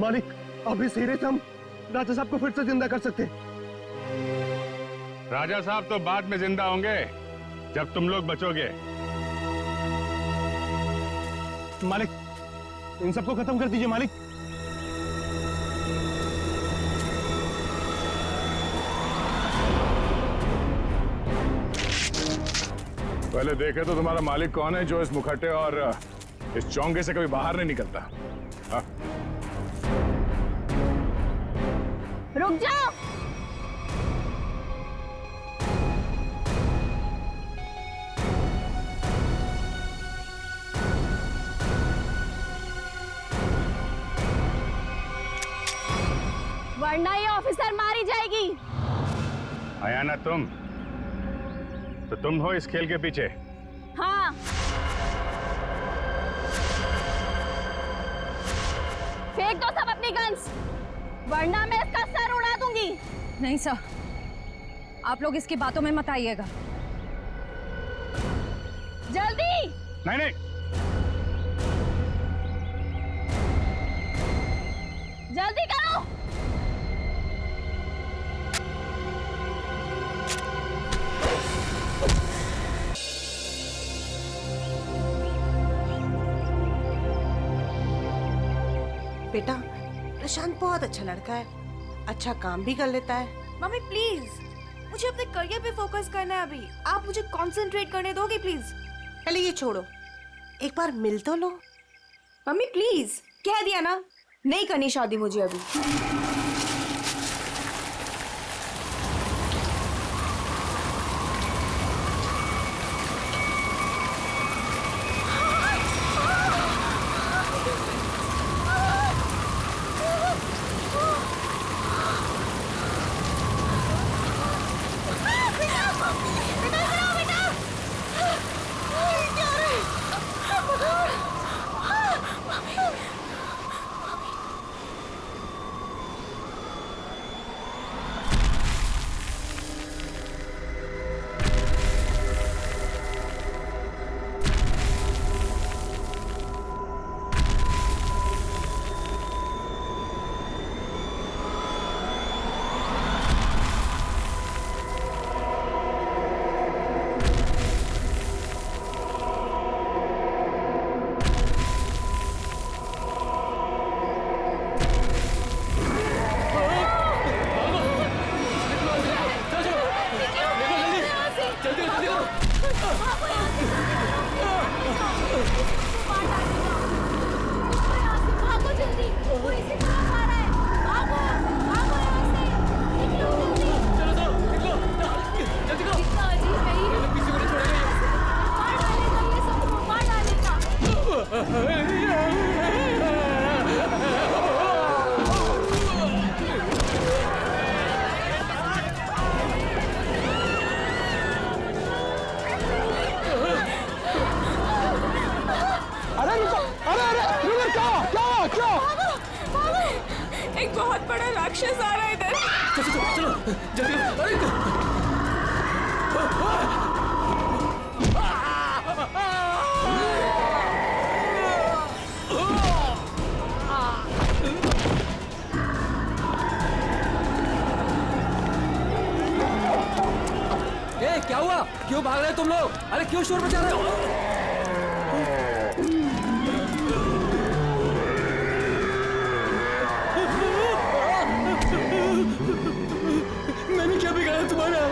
मालिक, अभी सीधे हम राजा साहब को फिर से जिंदा कर सकते। राजा साहब तो बाद में जिंदा होंगे जब तुम लोग बचोगे। मालिक, इन सबको खत्म कर दीजिए मालिक। पहले देखे तो तुम्हारा मालिक कौन है जो इस मुखट्टे और इस चौंगे से कभी बाहर नहीं निकलता। हाँ? रुक जाओ। वरना ये ऑफिसर मारी जाएगी। आया ना तुम, तो तुम हो इस खेल के पीछे। हाँ। फेंक दो सब अपनी गन्स, वरना मैं इसका सर उड़ा दूंगी। नहीं सर, आप लोग इसकी बातों में मत आइएगा। जल्दी। नहीं नहीं, जल्दी करो। बेटा, प्रशांत बहुत अच्छा लड़का है, अच्छा काम भी कर लेता है। मम्मी प्लीज, मुझे अपने करियर पे फोकस करना है अभी। आप मुझे कंसंट्रेट करने दोगे प्लीज? पहले ये छोड़ो, एक बार मिल तो लो। मम्मी प्लीज, कह दिया ना, नहीं करनी शादी मुझे अभी। एक बहुत बड़ा राक्षस आ रहा है इधर। चलो जल्दी। क्या हुआ? क्यों भाग रहे तुम लोग? अरे क्यों शोर मचा रहे हो? मैंने क्या बिगाड़ा तुम्हारा?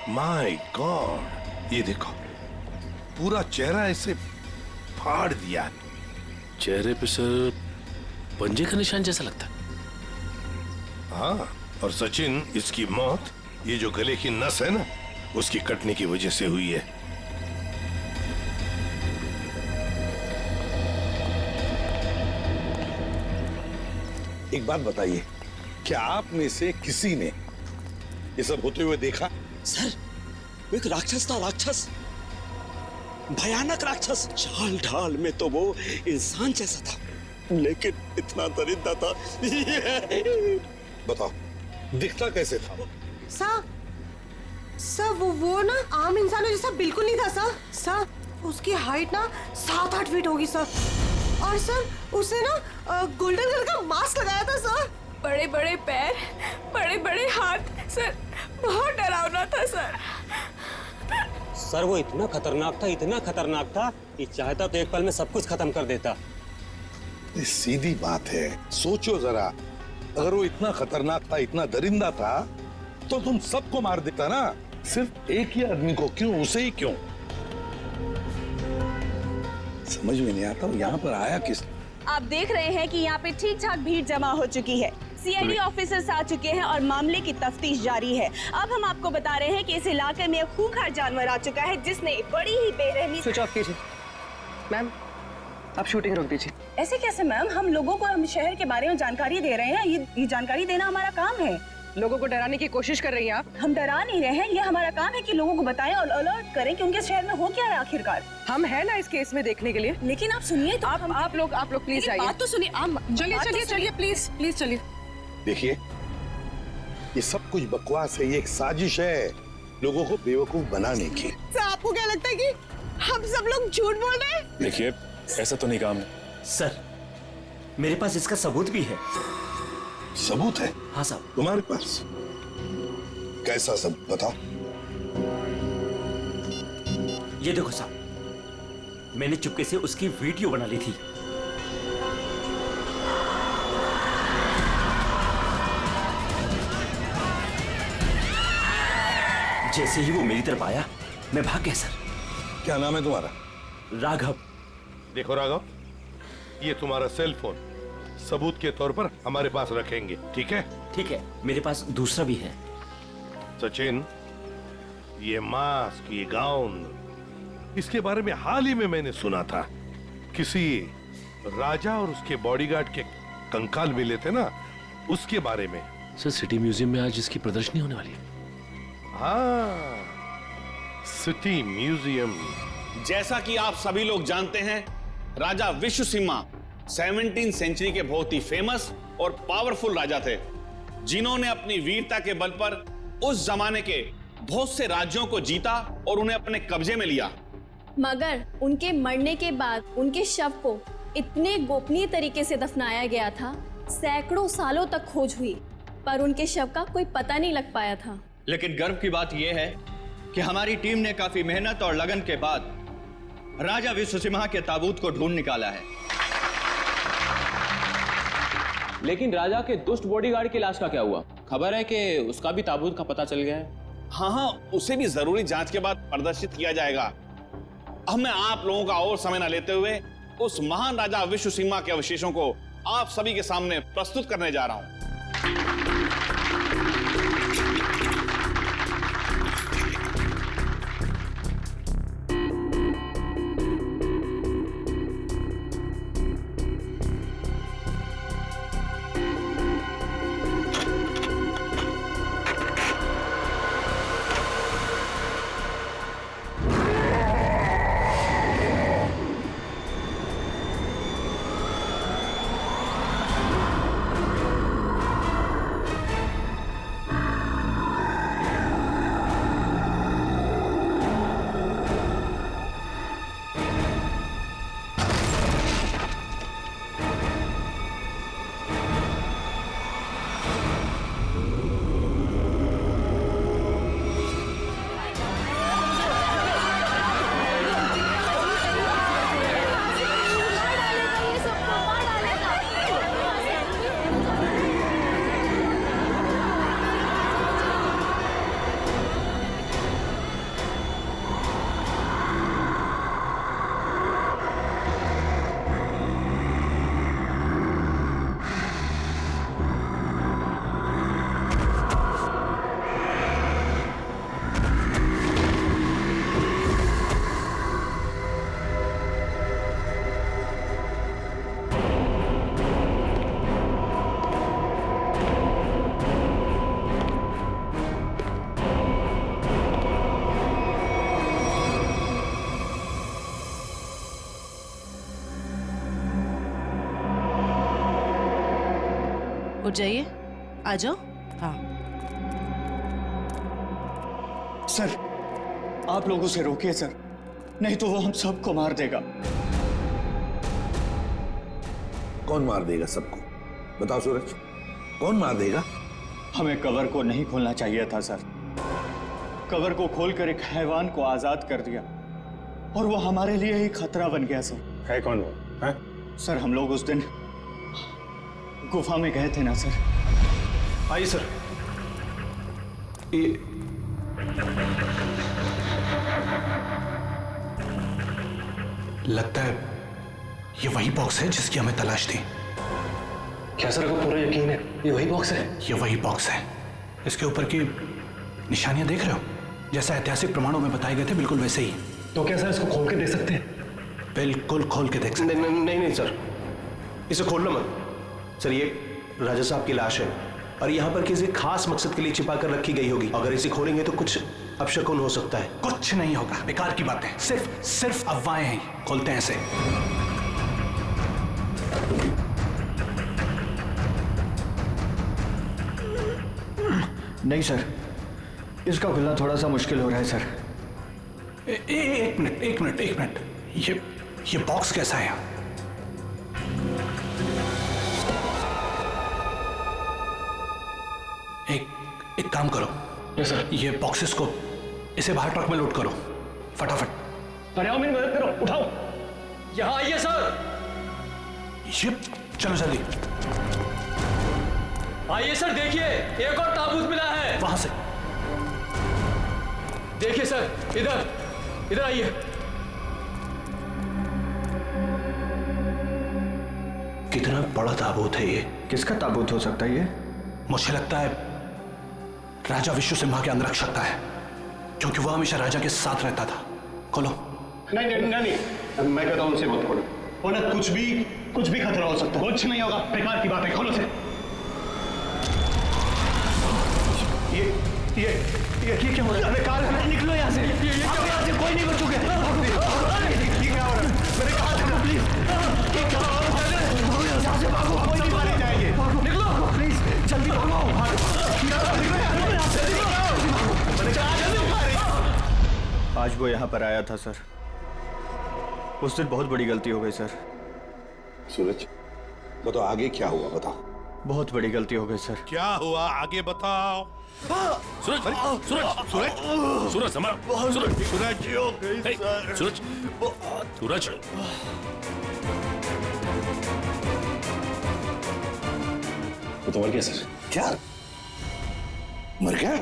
माय गॉड, ये देखो, पूरा चेहरा ऐसे फाड़ दिया। चेहरे पे सर पंजे का निशान जैसा लगता है। हाँ, और सचिन, इसकी मौत ये जो गले की नस है ना, उसकी कटने की वजह से हुई है। एक बात बताइए, क्या आप में से किसी ने ये सब होते हुए देखा? सर वो एक राक्षस था, राक्षस, भयानक राक्षस। चाल ढाल में तो वो इंसान जैसा था, लेकिन इतना दरिद्र था। बताओ, दिखता कैसे था? सर वो ना आम इंसानों जैसा बिल्कुल नहीं था सर। उसकी हाइट ना 7-8 फीट होगी सर। और सर उसने ना गोल्डन कलर का मास्क लगाया था सर। बड़े बड़े पैर, बड़े बड़े हाथ, सर बहुत डरावना था सर। सर वो इतना खतरनाक था कि चाहता तो एक पल में सब कुछ खत्म कर देता। ये सीधी बात है, सोचो जरा, अगर वो इतना खतरनाक था, इतना दरिंदा था, तो तुम सबको मार देता ना, सिर्फ एक ही आदमी को क्यों, उसे ही क्यों? समझ में नहीं आता वो यहाँ पर आया किस? आप देख रहे हैं कि यहाँ पे ठीक ठाक भीड़ जमा हो चुकी है। सीआईडी ऑफिसर्स आ चुके हैं और मामले की तफ्तीश जारी है। अब हम आपको बता रहे हैं कि इस इलाके में एक खूंखार जानवर आ चुका है जिसने बड़ी ही बेरहमी। स्विच ऑफ कीजिए मैम, आप शूटिंग रोक दीजिए। ऐसे कैसे मैम, हम लोगों को हम शहर के बारे में जानकारी दे रहे हैं, ये जानकारी देना हमारा काम है। लोगों को डराने की कोशिश कर रही हैं आप। हम डरा नहीं रहे हैं, ये हमारा काम है कि लोगों को बताएं और अलर्ट करें कि उनके शहर में हो क्या रहा है आखिरकार। हम है ना इस केस में देखने के लिए। लेकिन आप सुनिए तो आप लोग प्लीज आइए। बात तो सुनिए। चलिए प्लीज चलिए। देखिए, ये सब कुछ बकवास है, ये एक साजिश है लोगों को बेवकूफ बनाने की। सर आपको क्या लगता है कि हम सब लोग झूठ बोल रहे हैं? देखिए, ऐसा तो नहीं काम है। सर मेरे पास इसका सबूत भी है। सबूत है? हाँ साहब। तुम्हारे पास कैसा सबूत, बताओ। ये देखो साहब, मैंने चुपके से उसकी वीडियो बना ली थी। जैसे ही वो मेरी तरफ आया, मैं भाग गया सर। क्या नाम है तुम्हारा? राघव। देखो राघव, ये तुम्हारा सेल फोन सबूत के तौर पर हमारे पास रखेंगे, ठीक है? ठीक है, मेरे पास दूसरा भी है। सचिन, ये मास्क, ये गाउन, इसके बारे में हाल ही में मैंने सुना था। किसी राजा और उसके बॉडीगार्ड के कंकाल मिले थे ना, उसके बारे में। सर सिटी म्यूजियम में आज इसकी प्रदर्शनी होने वाली है। हाँ, सिटी म्यूजियम। जैसा कि आप सभी लोग जानते हैं, राजा विश्वसिम्हा 17वीं सेंचुरी के बहुत ही फेमस और पावरफुल राजा थे, जिन्होंने अपनी वीरता के बल पर उस जमाने के बहुत से राज्यों को जीता और उन्हें अपने कब्जे में लिया। मगर उनके मरने के बाद उनके शव को इतने गोपनीय तरीके से दफनाया गया था, सैकड़ों सालों तक खोज हुई, पर उनके शव का कोई पता नहीं लग पाया था। लेकिन गर्व की बात यह है कि हमारी टीम ने काफी मेहनत और लगन के बाद राजा विश्वसिम्हा के ताबूत को ढूंढ निकाला है। लेकिन राजा के दुष्ट बॉडीगार्ड की लाश का क्या हुआ? खबर है कि उसका भी ताबूत का पता चल गया है। हाँ, उसे भी जरूरी जांच के बाद प्रदर्शित किया जाएगा। अब मैं आप लोगों का और समय न लेते हुए उस महान राजा विश्वसिम्हा के अवशेषों को आप सभी के सामने प्रस्तुत करने जा रहा हूं। उठ जाइए, आ जाओ। हाँ सर, आप लोग उसे रोकिए सर, नहीं तो वो हम सबको मार देगा। कौन मार देगा सबको? बताओ सूरज, कौन मार देगा? हमें कवर को नहीं खोलना चाहिए था सर। कवर को खोलकर एक हैवान को आजाद कर दिया और वो हमारे लिए ही खतरा बन गया सर। है कौन वो? है? सर, हम लोग उस दिन गुफा में गए थे ना सर। आइए सर। ये लगता है ये वही बॉक्स है जिसकी हमें तलाश थी। क्या सर, आपको पूरा यकीन है ये वही बॉक्स है? ये वही बॉक्स है। इसके ऊपर की निशानियां देख रहे हो? जैसा ऐतिहासिक प्रमाणों में बताए गए थे, बिल्कुल वैसे ही। तो क्या सर इसको खोल के देख सकते हैं? बिल्कुल खोल के देख सकते हैं। नहीं सर, इसे खोलना मत सर। ये राजा साहब की लाश है और यहाँ पर किसी खास मकसद के लिए छिपा कर रखी गई होगी। अगर इसे खोलेंगे तो कुछ अपशकुन हो सकता है। कुछ नहीं होगा, बेकार की बातें, सिर्फ अफवाहें हैं। खोलते हैं इसे। नहीं सर, इसका खुलना थोड़ा सा मुश्किल हो रहा है सर। एक मिनट। ये बॉक्स कैसा है? एक काम करो। Yes sir. ये बॉक्सेस को इसे बाहर ट्रक में लोड करो फटाफट। अरे आओ, मेरी मदद करो, उठाओ। यहाँ आइए सर। ये चलो जल्दी आइए सर, देखिए एक और ताबूत मिला है। वहां से देखिए सर, इधर आइए। कितना बड़ा ताबूत है ये? किसका ताबूत हो सकता है ये? मुझे लगता है राजा विश्व सिम्हा के अंगरक्षक का है, क्योंकि वह हमेशा राजा के साथ रहता था। खोलो। नहीं, मैं कहता हूं उसे मत खोलो। वरना कुछ भी खतरा हो सकता है। कुछ नहीं होगा, बेकार की बात है, खोलो से। ये क्या हो रहा है? बेकार है, निकलो यहाँ से। ये क्या हो रहा है? कोई नहीं बचोगे। ये क्या हो रहा है? मैंने कहा था प्लीज। ये क्या हो रहा है? यहाँ से भागो, कोई नहीं मारे जाएंगे। निकलो प्लीज, जल्दी भागो। आज वो यहाँ पर आया था सर। उस दिन बहुत बड़ी गलती हो गई सर। सूरज, बताओ आगे क्या हुआ? बताओ। बहुत बड़ी गलती हो गई सर। क्या हुआ आगे बताओ। सूरज, वो तो मर गया सर। क्या मर गया?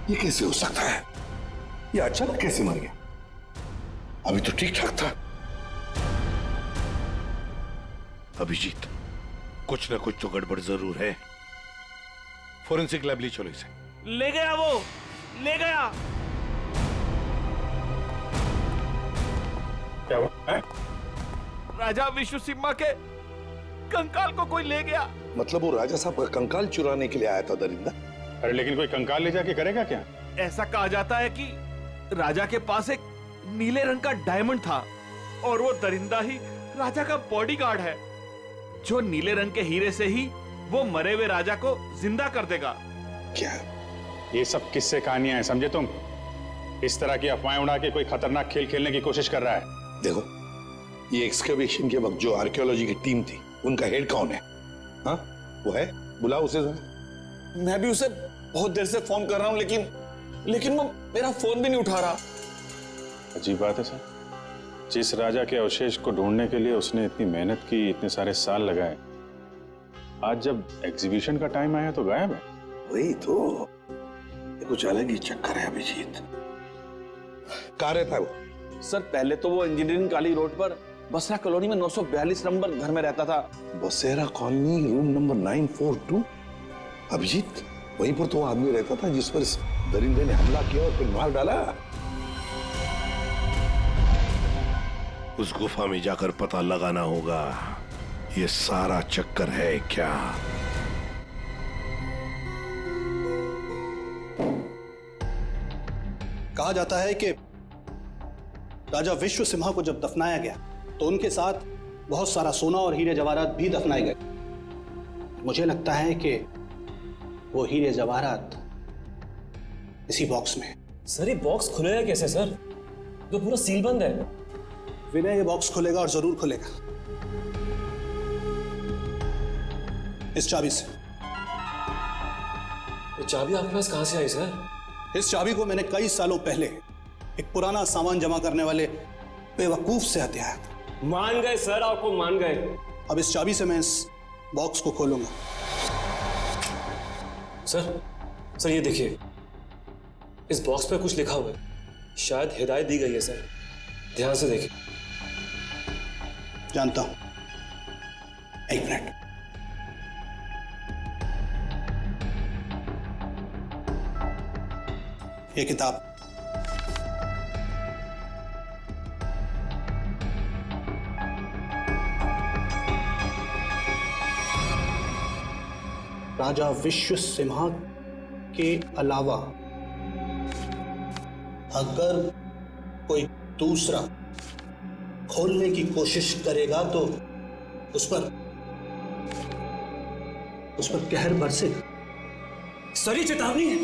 ये कैसे हो सकता है? ये अचानक कैसे मर गया? अभी तो ठीक ठाक था। अभिजीत, कुछ ना कुछ तो गड़बड़ जरूर है। फोरेंसिक लैब ले चलो इसे। ले गया, वो ले गया। क्या हुआ? राजा विश्व सिम्हा के कंकाल को कोई ले गया। मतलब वो राजा साहब का कंकाल चुराने के लिए आया था दरिंदा? अरे लेकिन कोई कंकाल ले जाके करेगा क्या? ऐसा कहा जाता है कि राजा के पास एक नीले रंग का डायमंड था और वो दरिंदा ही राजा का बॉडीगार्ड है, जो नीले रंग के हीरे से ही वो मरे हुए राजा को जिंदा कर देगा। क्या ये सब किस्से कहानियां हैं, समझे तुम? इस तरह की अफवाहें उड़ा के कोई खतरनाक खेल खेलने की कोशिश कर रहा है। देखो, ये एक्सकवेशन के वक्त जो आर्कियोलॉजी की टीम थी, उनका हेड कौन है? हाँ, वो है, बुलाओ उसे जरा। मैं भी उसे बहुत देर से फोन कर रहा हूं, लेकिन वो मेरा फोन भी नहीं उठा रहा। अजीब बात है सर, जिस राजा के अवशेष को ढूंढने के लिए उसने इतनी मेहनत की, इतने सारे साल लगाए, आज जब एग्जीबिशन का टाइम आया तो गायब है। वही तो, ये कुछ अलग ही चक्कर है अभिजीत। कहाँ रहता है वो? सर, पहले तो वो इंजीनियरिंग कॉलेज रोड पर बसरा कॉलोनी में 942 नंबर घर में रहता था। बसेरा कॉलोनी, रूम नंबर 942। अभिजीत, वहीं पर तो वो आदमी रहता था जिस पर दरिंदे ने हमला किया और फिर मार डाला। उस गुफा में जाकर पता लगाना होगा ये सारा चक्कर है क्या। कहा जाता है कि राजा विश्व सिम्हा को जब दफनाया गया तो उनके साथ बहुत सारा सोना और हीरे जवाहरात भी दफनाए गए। मुझे लगता है कि वो हीरे जवाहरात इसी बॉक्स में। सर ये बॉक्स खुलेगा कैसे सर? तो पूरा सील बंद है। विनय ये बॉक्स खुलेगा और जरूर खुलेगा इस चाबी से। ये चाबी आपके पास कहां से आई सर? इस चाबी को मैंने कई सालों पहले एक पुराना सामान जमा करने वाले बेवकूफ से हथिया था। मान गए सर, आपको मान गए। अब इस चाबी से मैं इस बॉक्स को खोलूंगा। सर ये देखिए, इस बॉक्स पे कुछ लिखा हुआ है, शायद हिदायत दी गई है सर, ध्यान से देखिए। जानता हूं, एक मिनट। ये किताब राजा विश्व सिम्हा के अलावा अगर कोई दूसरा खोलने की कोशिश करेगा तो उस पर कहर बरसेगा। सर ये चेतावनी है,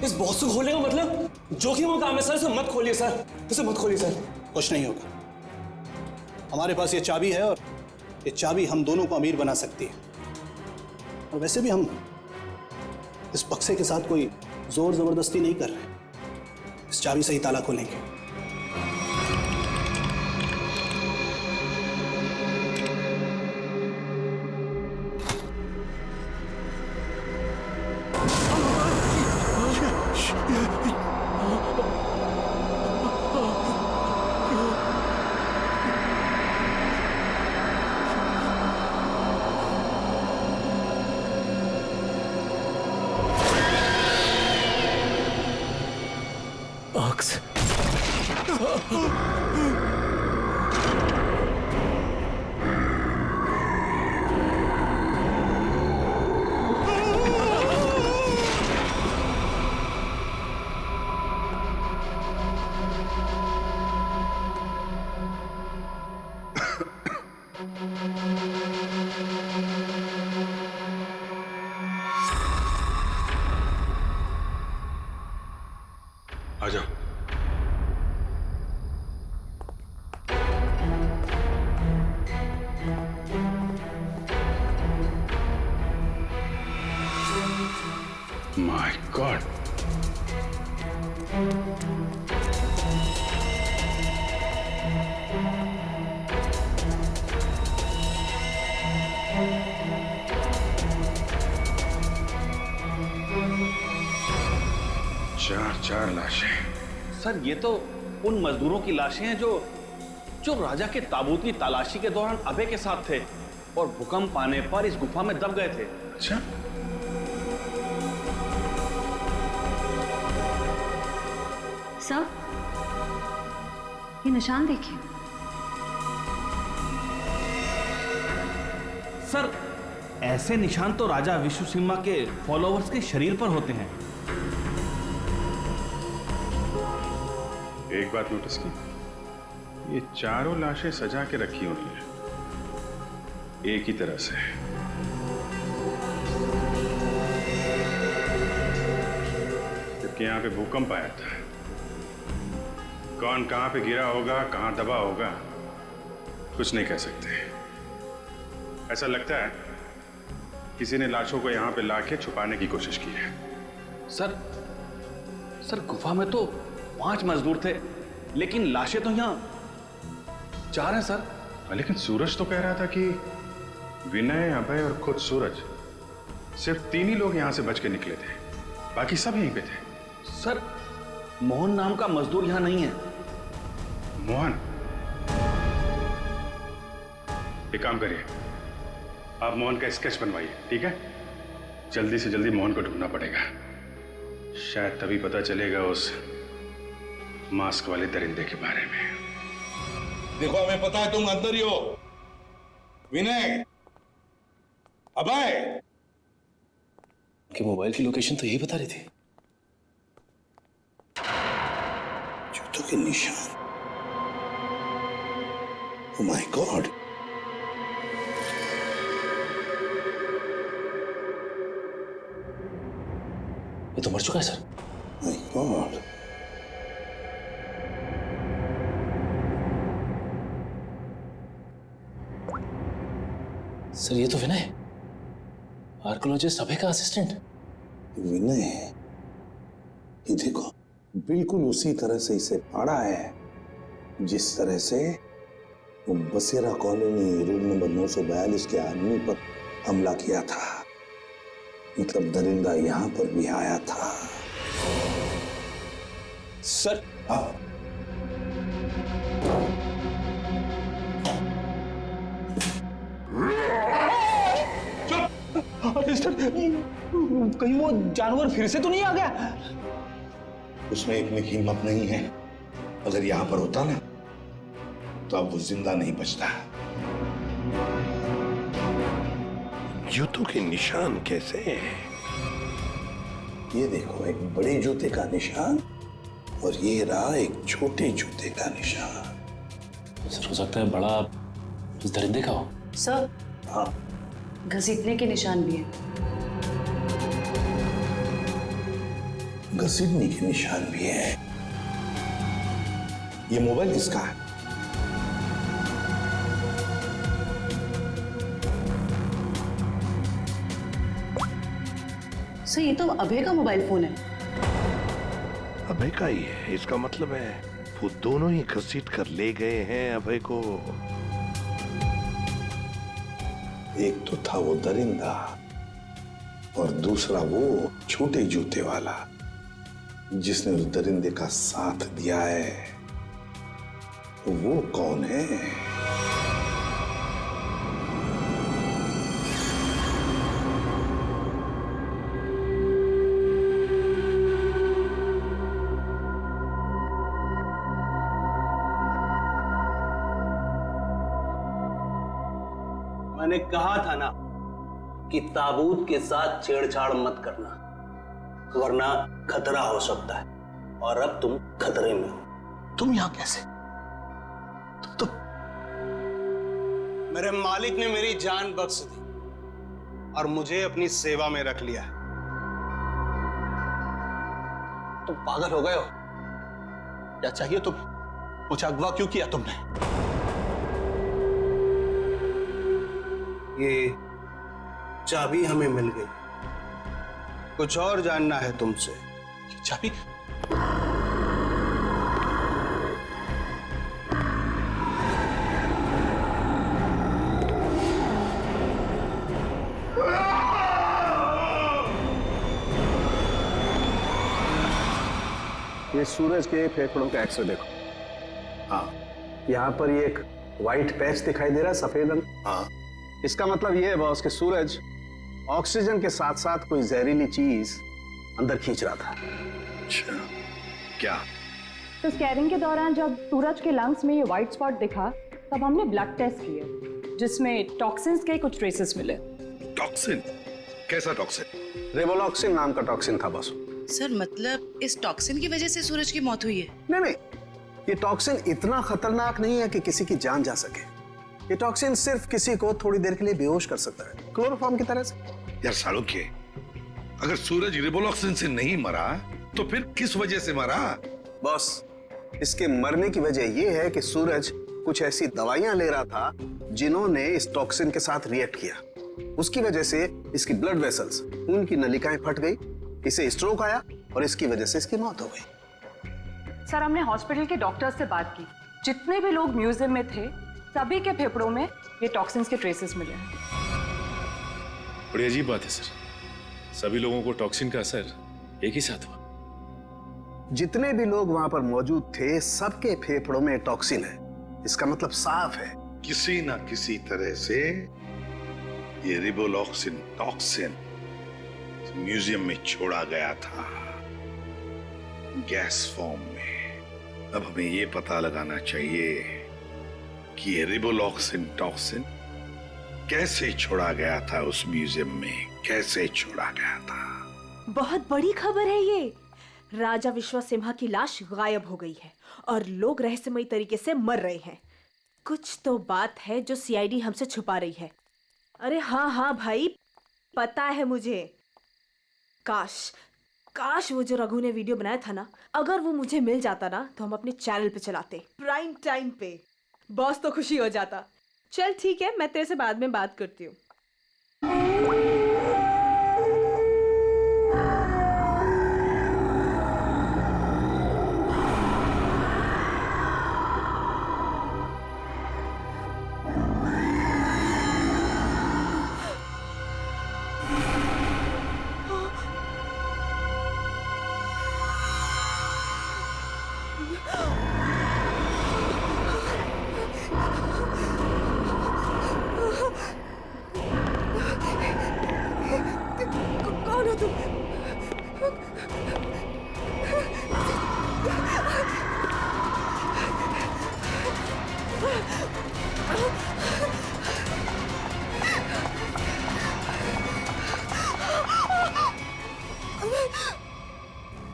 इस बॉक्स को खोलने का मतलब जोखिम का काम है सर। इसे मत खोलिए सर, इसे मत खोलिए सर। कुछ नहीं होगा, हमारे पास ये चाबी है और ये चाबी हम दोनों को अमीर बना सकती है। और वैसे भी हम इस बक्से के साथ कोई जोर जबरदस्ती नहीं कर रहे, इस चाबी से ही ताला खोलेंगे। आ जाओ। माय गॉड, चार लाशें। सर ये तो उन मजदूरों की लाशें हैं जो राजा के ताबूत की तलाशी के दौरान अभय के साथ थे और भूकंप आने पर इस गुफा में दब गए थे। अच्छा, सर ये निशान देखिए। सर ऐसे निशान तो राजा विश्व सिम्हा के फॉलोअर्स के शरीर पर होते हैं। एक बात नोटिस की, ये चारों लाशें सजा के रखी हुई हैं एक ही तरह से। जबकि यहां पे भूकंप आया था, कौन कहां पे गिरा होगा, कहां दबा होगा, कुछ नहीं कह सकते। ऐसा लगता है किसी ने लाशों को यहां पे लाके छुपाने की कोशिश की है। सर गुफा में तो 5 मजदूर थे, लेकिन लाशें तो यहाँ 4 हैं सर। लेकिन सूरज तो कह रहा था कि विनय, अभय और खुद सूरज, सिर्फ 3 ही लोग यहां से बच के निकले थे, बाकी सब यहीं पे थे। सर मोहन नाम का मजदूर यहां नहीं है। मोहन? एक काम करिए, आप मोहन का स्केच बनवाइए, ठीक है? जल्दी से जल्दी मोहन को ढूंढना पड़ेगा, शायद तभी पता चलेगा उस मास्क वाले दरिंदे के बारे में। देखो हमें पता है तुम अंदर ही हो। विनय, अभय, उनके मोबाइल की लोकेशन तो यही बता रही थी। जूतों के निशान। ओह माय गॉड, तो मर चुका है सर। My God. सर ये तो विनय, आर्कोलॉजिस्ट अभय का असिस्टेंट। विनय, ये देखो बिल्कुल उसी तरह से इसे पाड़ा है जिस तरह से वो बसेरा कॉलोनी रूम नंबर 942 के आदमी पर हमला किया था। मतलब दरिंदा यहां पर भी आया था। सर कहीं वो जानवर फिर से तो नहीं आ गया? उसमें इतनी हिम्मत नहीं है। अगर यहां पर होता ना तो अब वो जिंदा नहीं बचता। जूतों के निशान कैसे हैं? ये देखो एक बड़े जूते का निशान और ये रहा एक छोटे जूते का निशान। सर हो सकता है बड़ा उस दरिंदे का हो। सर हाँ, घसीटने के निशान भी हैं। घसीटने के निशान भी है। ये मोबाइल किसका है? सर ये तो अभय का मोबाइल फोन है। अभय का ही है, इसका मतलब है वो दोनों ही घसीट कर ले गए हैं अभय को। एक तो था वो दरिंदा और दूसरा वो छोटे जूते वाला जिसने उस दरिंदे का साथ दिया है। वो कौन है? मैंने कहा था ना कि ताबूत के साथ छेड़छाड़ मत करना, वरना खतरा हो सकता है। और अब तुम खतरे में हो। तुम यहां कैसे? तुम मेरे मालिक ने मेरी जान बख्श दी और मुझे अपनी सेवा में रख लिया है। तुम पागल हो गए हो? क्या चाहिए तुम्हें? मुझे अगवा क्यों किया तुमने? ये चाबी हमें मिल गई। कुछ और जानना है तुमसे? ये चाबी? ये सूरज के फेफड़ों का एक्सरे देखो। हाँ, यहाँ पर ये एक व्हाइट पैच दिखाई दे रहा है, सफेद रंग। हाँ, इसका मतलब ये है बॉस कि सूरज ऑक्सीजन के साथ साथ कोई जहरीली चीज अंदर खींच रहा था। अच्छा, क्या? तो स्कैनिंग के दौरान जब सूरज के लंग्स में ये व्हाइट स्पॉट दिखा तब हमने ब्लड टेस्ट किए जिसमें टॉक्सिन्स के कुछ ट्रेसेस मिले। टॉक्सिन? कैसा टॉक्सिन? रेवोलॉक्सिन नाम का टॉक्सिन था बॉस। सर मतलब इस टॉक्सिन की वजह से सूरज की मौत हुई है? नहीं नहीं, ये टॉक्सिन इतना खतरनाक नहीं है कि किसी की जान जा सके। ये टॉक्सिन सिर्फ किसी को थोड़ी देर के लिए बेहोश कर सकता है, क्लोरोफॉर्म की तरह से। यार सालुक्य, अगर सूरज रिबोलॉक्सिन से नहीं मरा तो फिर किस वजह से मरा? बॉस, इसके मरने की वजह यह है कि सूरज कुछ ऐसी दवाइयां ले रहा था जिन्होंने इस टॉक्सिन के साथ रिएक्ट किया। उसकी वजह से इसकी ब्लड वेसल्स, खून की नलिकाएं फट गई, इसे स्ट्रोक आया और इसकी वजह से इसकी मौत हो गई। सर हमने हॉस्पिटल के डॉक्टर से बात की, जितने भी लोग म्यूजियम में थे सभी के फेफड़ों में ये टॉक्सिन्स के ट्रेसेस मिले हैं। बड़ी अजीब बात है सर, सभी लोगों को टॉक्सिन का असर एक ही साथ हुआ। जितने भी लोग वहां पर मौजूद थे सबके फेफड़ों में टॉक्सिन है। इसका मतलब साफ है, किसी ना किसी तरह से ये रिबोलॉक्सिन टॉक्सिन म्यूजियम में छोड़ा गया था, गैस फॉर्म में। अब हमें ये पता लगाना चाहिए कि ये रिबोलॉक्सिन टॉक्सिन कैसे छोड़ा गया था उस म्यूजियम में, कैसे छोड़ा गया था। बहुत बड़ी खबर है ये। राजा विश्वसिम्हा की लाश गायब हो गई है और लोग रहस्यमयी तरीके से मर रहे हैं। कुछ तो बात है जो सीआईडी हमसे छुपा रही है। अरे हाँ हाँ भाई, पता है मुझे। काश काश वो जो रघु ने वीडियो बनाया था ना, अगर वो मुझे मिल जाता ना तो हम अपने चैनल पे चलाते प्राइम टाइम पे। बॉस तो खुशी हो जाता। चल ठीक है, मैं तेरे से बाद में बात करती हूँ। कौन हो तुम?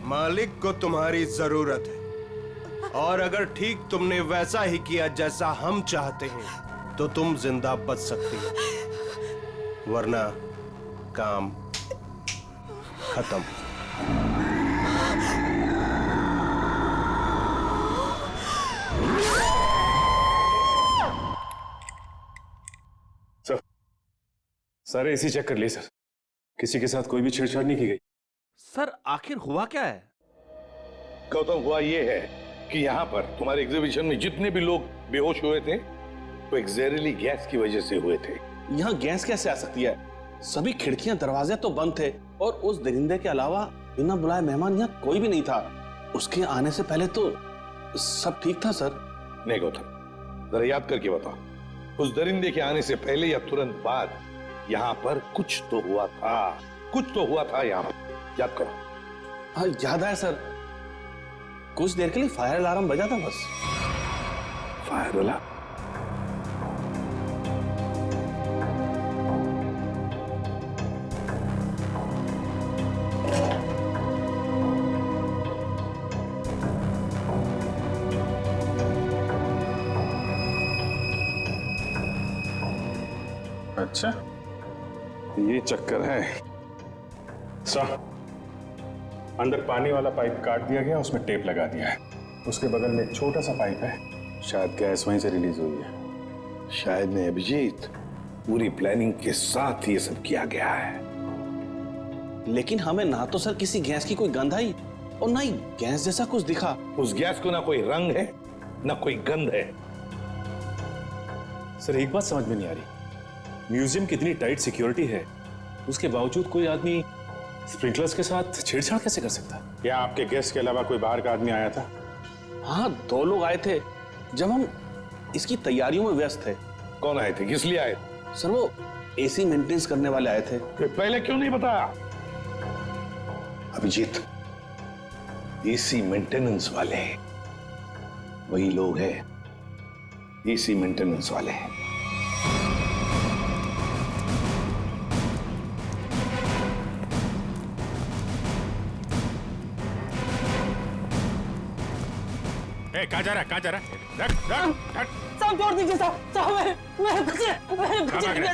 मालिक को तुम्हारी जरूरत है, और अगर ठीक तुमने वैसा ही किया जैसा हम चाहते हैं तो तुम जिंदा बच सकती हो, वरना काम खत्म। सर एसी चेक कर लिए सर, किसी के साथ कोई भी छेड़छाड़ नहीं की गई। सर आखिर हुआ क्या है? गौतम, हुआ ये है कि यहाँ पर तुम्हारे एग्जीबिशन में जितने भी लोग बेहोश हुए थे वो एक जहरीली गैस की वजह से हुए थे। यहाँ गैस कैसे आ सकती है? सभी खिड़कियां दरवाजे तो बंद थे और उस दरिंदे के अलावा बिना बुलाए मेहमान यहाँ कोई भी नहीं था। उसके आने से पहले तो सब ठीक था सर। नहीं गौतम, जरा याद करके बताओ, उस दरिंदे के आने से पहले या तुरंत बाद यहाँ पर कुछ तो हुआ था, कुछ तो हुआ था यहाँ पर। याद करो। हाँ याद है सर, कुछ देर के लिए फायर अलार्म बजा था बस। Fire alarm? अच्छा, ये चक्कर है। सर, अंदर पानी वाला पाइप काट दिया गया, उसमें टेप लगा दिया है। उसके बगल में एक छोटा सा पाइप है, शायद गैस वहीं से रिलीज हुई है। शायद नहीं अभिजीत, पूरी प्लानिंग के साथ ये सब किया गया है। लेकिन हमें ना तो सर किसी गैस की कोई गंध आई और ना ही गैस जैसा कुछ दिखा। उस गैस को ना कोई रंग है ना कोई गंध है। सर एक बात समझ में नहीं आ रही, म्यूजियम की इतनी टाइट सिक्योरिटी है, उसके बावजूद कोई आदमी स्प्रिंकलर्स के साथ छेड़छाड़ कैसे कर सकता है? क्या आपके गेस्ट के अलावा कोई बाहर का आदमी आया था? हाँ 2 लोग आए थे जब हम इसकी तैयारियों में व्यस्त थे। कौन आए थे, किस लिए आए? सर वो एसी मेंटेनेंस करने वाले आए थे। पहले क्यों नहीं बताया? अभिजीत, एसी मेंटेनेंस वाले वही लोग हैं, एसी मेंटेनेंस वाले हैं। कहाँ जा रहा है, कहाँ जा रहा है? साहब छोड़ दीजिए साहब, साहब मैंने कुछ नहीं किया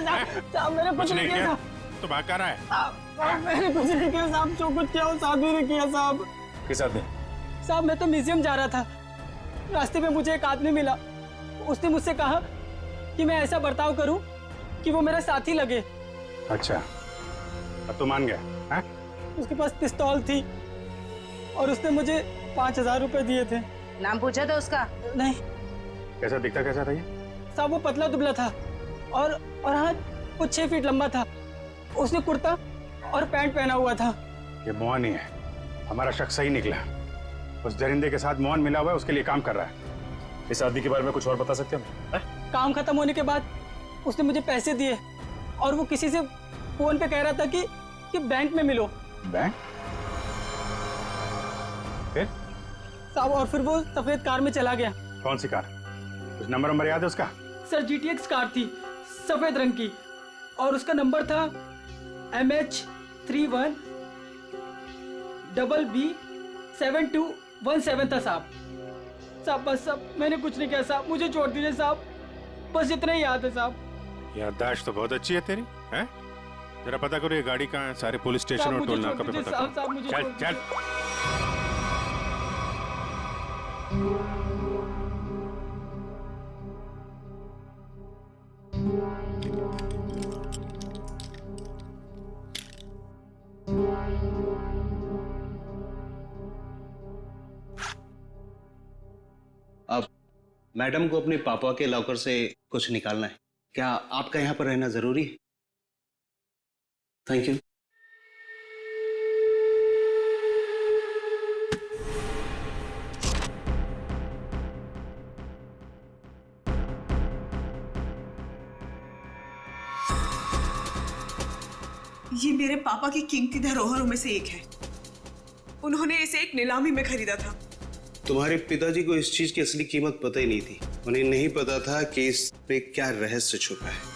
साहब, मैंने कुछ नहीं किया साहब। तो भाग कर रहा है? साहब मैंने कुछ नहीं किया साहब, जो कुछ किया वो साधु ने किया साहब। किस आदमी? साहब मैं तो म्यूजियम जा रहा था, रास्ते में मुझे एक आदमी मिला, उसने मुझसे कहा कि मैं ऐसा बर्ताव करूं कि वो मेरा साथी लगे। अच्छा, अब तो मान गया है? उसके पास पिस्तौल थी और उसने मुझे 5000 रुपए दिए थे। नाम पूछा था उसका? नहीं। कैसा दिखता कैसा था ये? साहब वो पतला दुबला था और हाँ वो 6 फीट लंबा था। उसने कुर्ता और पैंट पहना हुआ था। ये मोहन ही है, हमारा शक सही निकला। उस दरिंदे के साथ मोहन मिला हुआ है, उसके लिए काम कर रहा है। इस आदमी के बारे में कुछ और बता सकते हैं? काम खत्म होने के बाद उसने मुझे पैसे दिए और वो किसी से फोन पे कह रहा था कि बैंक में मिलो। बैंक? फिर? साहब और फिर वो सफेद कार में चला गया। कौन सी कार? कुछ नंबर याद है उसका? सर GTX कार थी, सफेद रंग की, और उसका नंबर था MH31 BB7217 था साहब। साहब बस साहब मैंने कुछ नहीं किया साहब, मुझे छोड़ दीजिए साहब, बस इतना ही याद है साहब। याददाश्त तो बहुत अच्छी है तेरी, हैं? जरा पता करो ये गाड़ी कहाँ है, सारे पुलिस स्टेशन और टोल नाका पे पता करो। चल चल। अब मैडम को अपने पापा के लॉकर से कुछ निकालना है। क्या आपका यहाँ पर रहना जरूरी है? Thank you. ये मेरे पापा की कीमती धरोहरों में से एक है। उन्होंने इसे एक नीलामी में खरीदा था। तुम्हारे पिताजी को इस चीज की असली कीमत पता ही नहीं थी। उन्हें नहीं पता था कि इस पे क्या रहस्य छुपा है।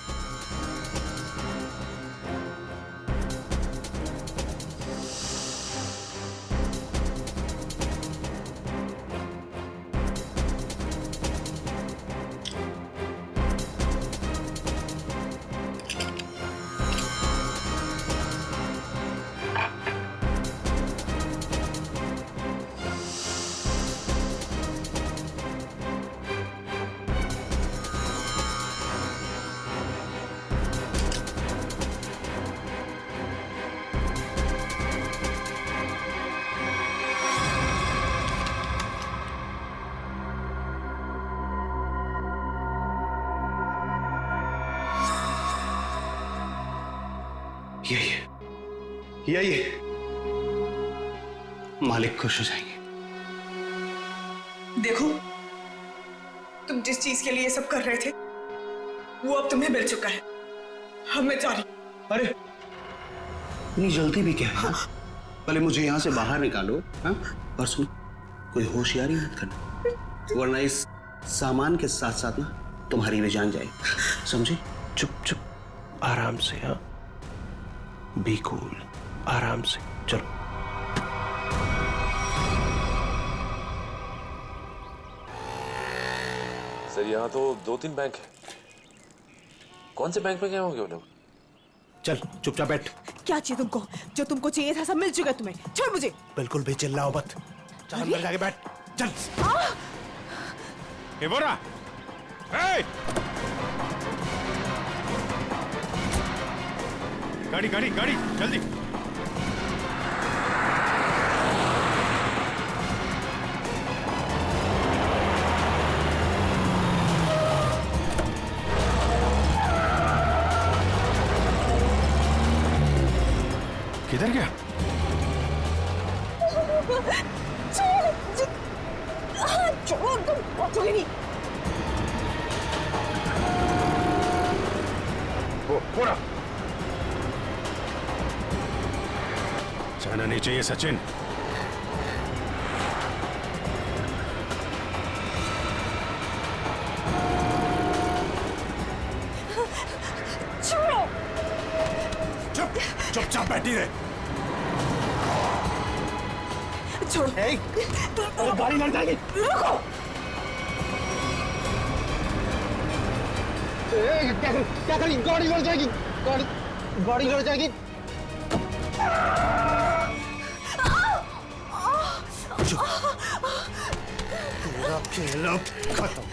यही मालिक खुश हो जाएंगे। देखो, तुम जिस चीज के लिए सब कर रहे थे वो अब तुम्हें मिल चुका है। अब मैं जा रही। अरे इतनी जल्दी भी क्या है? हाँ। पहले मुझे यहाँ से बाहर निकालो। हाँ? और सुन, कोई होशियारी मत करना, वरना इस सामान के साथ साथ ना तुम्हारी भी जान जाएगी। समझे? चुप चुप, आराम से। हाँ, बी कूल, आराम से चलो। सर यहाँ तो 2-3 बैंक है। कौन से बैंक में गए होंगे वो लोग? चल चुपचाप बैठ। क्या चाहिए तुमको? जो तुमको चाहिए था सब मिल चुका तुम्हें। छोड़ मुझे। बिल्कुल भी चिल्लाओ मत। चल अंदर जाके बैठ। चल। ए बोरा, ए! गाड़ी गाड़ी गाड़ी जल्दी। किधर गया? छोड़ो, तुम पहुंचोगे नहीं। बोरा, जाना नहीं चाहिए सचिन। छोड़ो। चुपचाप बैठी रहे। छोड़ो। गाड़ी लड़ जाएगी। रुको। क्या करी? गाड़ी लड़ जाएगी। गाड़ी लड़ जाएगी। तेरा खेल अब खत्म।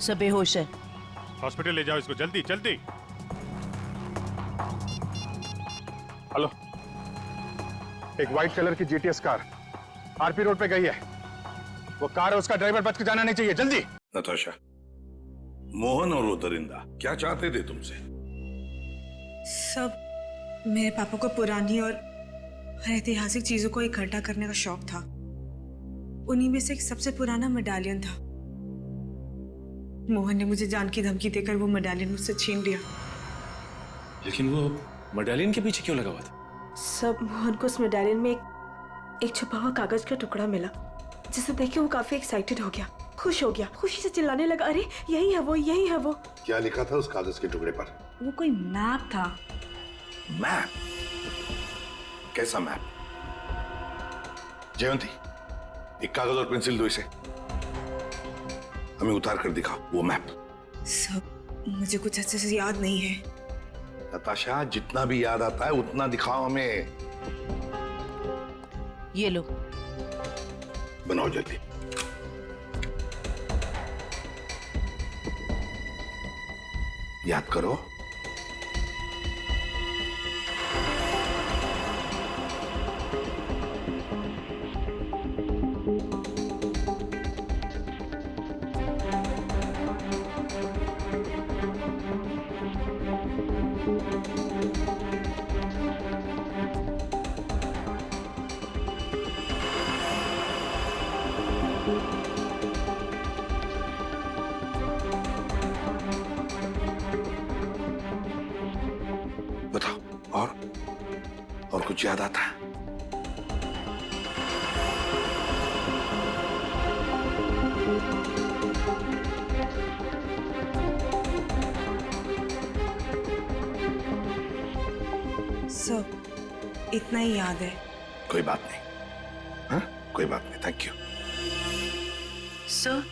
सब बेहोश है। हॉस्पिटल ले जाओ इसको, जल्दी जल्दी। हेलो, एक व्हाइट कलर की जीटीएस कार आरपी रोड पे गई है। वो कार है, उसका ड्राइवर बच के जाना नहीं चाहिए। जल्दी। नताशा, मोहन और वो दरिंदा क्या चाहते थे तुमसे? सब मेरे पापा को पुरानी और ऐतिहासिक चीजों को इकट्ठा करने का शौक था। उन्हीं में से एक सबसे पुराना मेडालियन था। मोहन ने मुझे जान की धमकी देकर वो मेडालियन मुझसे छीन लिया। लेकिन वो मेडालियन के पीछे क्यों लगा हुआ था? सब मोहन को उस मेडालियन में एक छुपा हुआ कागज का टुकड़ा मिला, जिसे देख के वो काफी एक्साइटेड हो गया, खुश हो गया, खुशी से चिल्लाने लगा, अरे यही है वो, यही है वो। क्या लिखा था उस कागज के टुकड़े पर? वो कोई मैप था। मैप? कैसा मैप? जयंती, एक कागज और पेंसिल दो इसे, हमें उतार कर दिखाओ वो मैप। सब मुझे कुछ अच्छे से याद नहीं है। नताशा, जितना भी याद आता है उतना दिखाओ हमें। ये लो, बनाओ जल्दी। याद करो। बताओ, और कुछ याद आता है? सब इतना ही याद है। कोई बात नहीं, हाँ? कोई बात नहीं, थैंक यू। सर,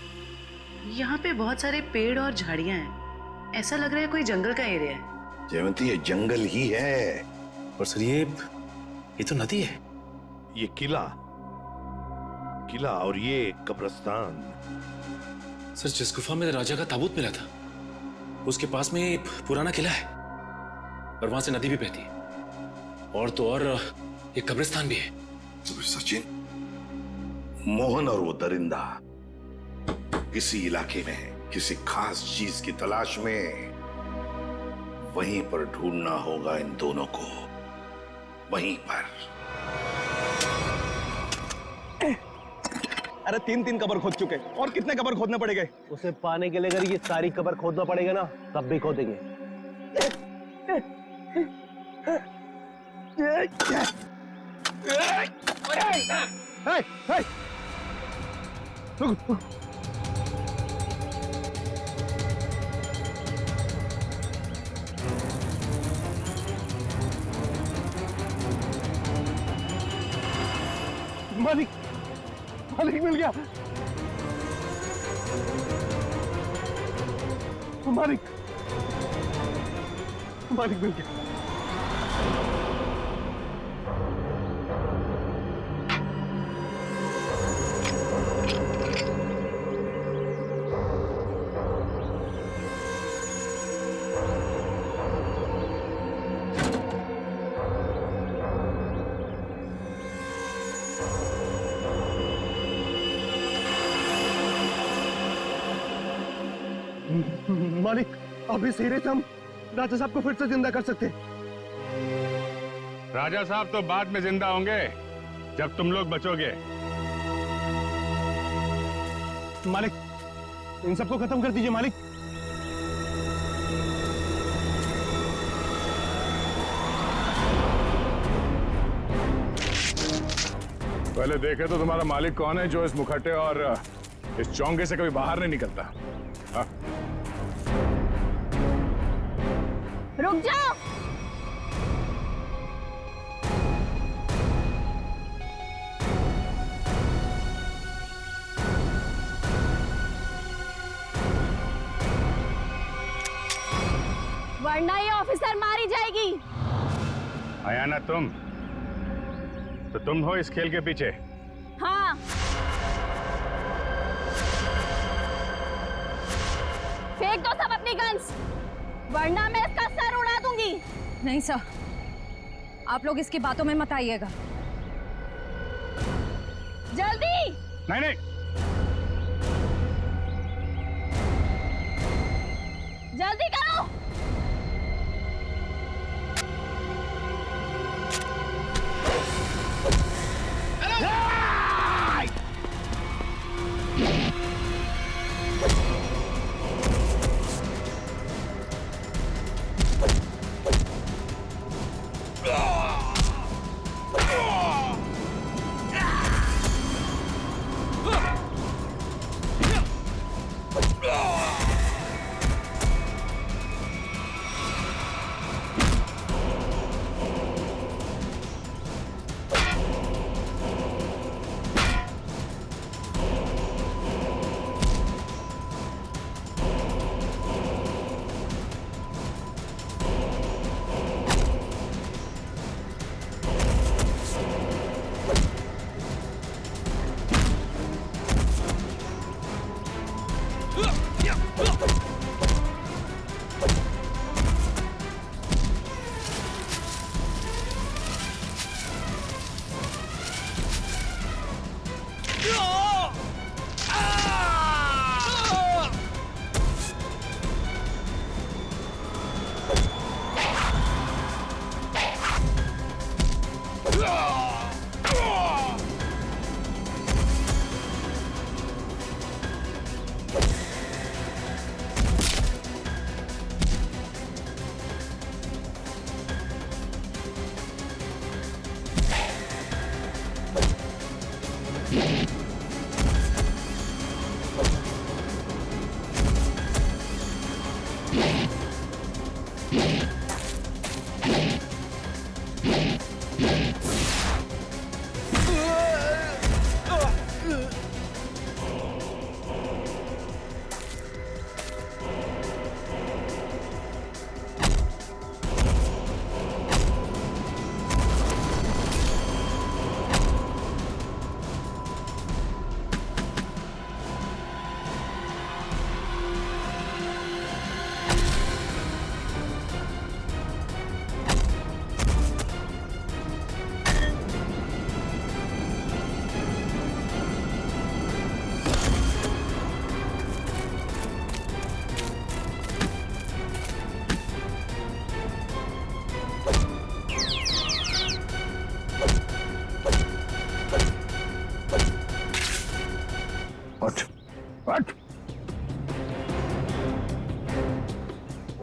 यहाँ पे बहुत सारे पेड़ और झाड़ियाँ हैं। ऐसा लग रहा है कोई जंगल का एरिया है। जयवंती, ये जंगल ही है। और सर ये तो नदी है। ये किला और ये कब्रिस्तान। सर, जिस गुफा में राजा का ताबूत मिला था उसके पास में एक पुराना किला है और वहां से नदी भी बहती है, और तो और एक कब्रिस्तान भी है। तो सचिन, मोहन और वो दरिंदा किसी इलाके में किसी खास चीज की तलाश में, वहीं पर ढूंढना होगा इन दोनों को, वहीं पर। अरे 3 कबर खोद चुके, और कितने कबर खोदने पड़ेंगे? उसे पाने के लिए अगर ये सारी कबर खोदना पड़ेगा ना, तब भी खोदेंगे। मालिक मिल गया। मालिक मिल गया। मालिक, अभी सीधे से हम राजा साहब को फिर से जिंदा कर सकते हैं। राजा साहब तो बाद में जिंदा होंगे जब तुम लोग बचोगे। मालिक, इन सबको खत्म कर दीजिए मालिक। पहले देखे तो तुम्हारा मालिक कौन है जो इस मुखट्टे और इस चौंगे से कभी बाहर नहीं निकलता। हाँ? रुक जाओ। वरना ये ऑफिसर मारी जाएगी। आया ना तुम, तो तुम हो इस खेल के पीछे। हाँ, फेंक दो सब अपनी गन्स, वरना मैं इसका सर उड़ा दूंगी। नहीं सर, आप लोग इसकी बातों में मत आइएगा। जल्दी। नहीं, जल्दी करो।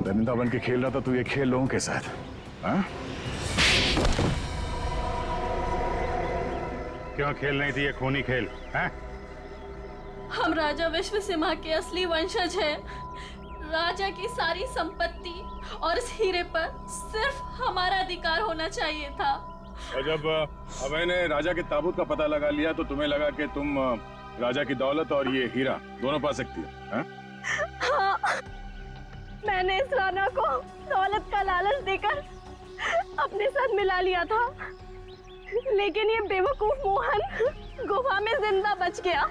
दरिंदा बन के खेल रहा था तू ये खेल लोगों के साथ, हाँ? क्यों खेल नहीं थी ये खूनी खेल, हैं? हम राजा विश्वसिंह के असली वंशज हैं। राजा की सारी संपत्ति और इस हीरे पर सिर्फ हमारा अधिकार होना चाहिए था। और जब अभय ने राजा के ताबूत का पता लगा लिया तो तुम्हें लगा कि तुम राजा की दौलत और ये हीरा दोनों पा सकती हो, हैं? हाँ, मैंने इस राणा को दौलत का लालच देकर अपने साथ मिला लिया था, लेकिन ये बेवकूफ मोहन गुफा में जिंदा बच गया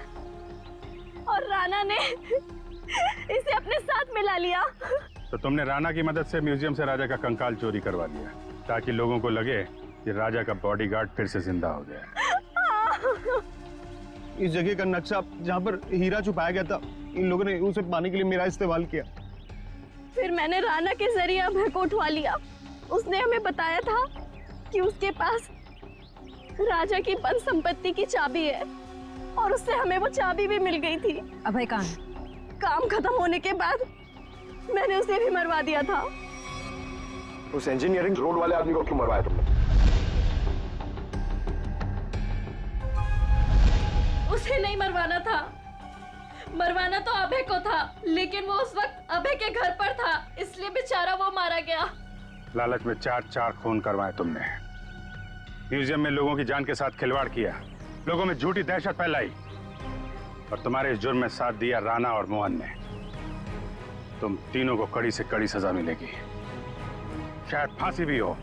और राणा ने इसे अपने साथ मिला लिया। तो तुमने राणा की मदद से म्यूजियम से राजा का कंकाल चोरी करवा लिया ताकि लोगों को लगे कि राजा का बॉडीगार्ड फिर से जिंदा हो गया। इस जगह का नक्शा जहाँ पर हीरा छुपाया गया था, इन लोगों ने उसे पाने के लिए मेरा इस्तेमाल किया। फिर मैंने राणा के जरिए अभय को उठवा लिया। उसने हमें बताया था कि उसके पास राजा की बंद संपत्ति की चाबी है और उससे हमें वो चाबी भी मिल गई थी। अभय कहाँ है? काम खत्म होने के बाद मैंने उसे भी मरवा दिया था। उस इंजीनियरिंग रोड वाले आदमी को क्यों मरवाया तुमने? उसे नहीं मरवाना था, मरवाना तो अभय को था, लेकिन वो उस वक्त अभय के घर पर था, इसलिए बेचारा वो मारा गया। लालच में चार खून करवाए तुमने, म्यूजियम में लोगों की जान के साथ खिलवाड़ किया, लोगों में झूठी दहशत फैलाई और तुम्हारे इस जुर्म में साथ दिया राणा और मोहन ने। तुम तीनों को कड़ी से कड़ी सजा मिलेगी, शायद फांसी भी हो।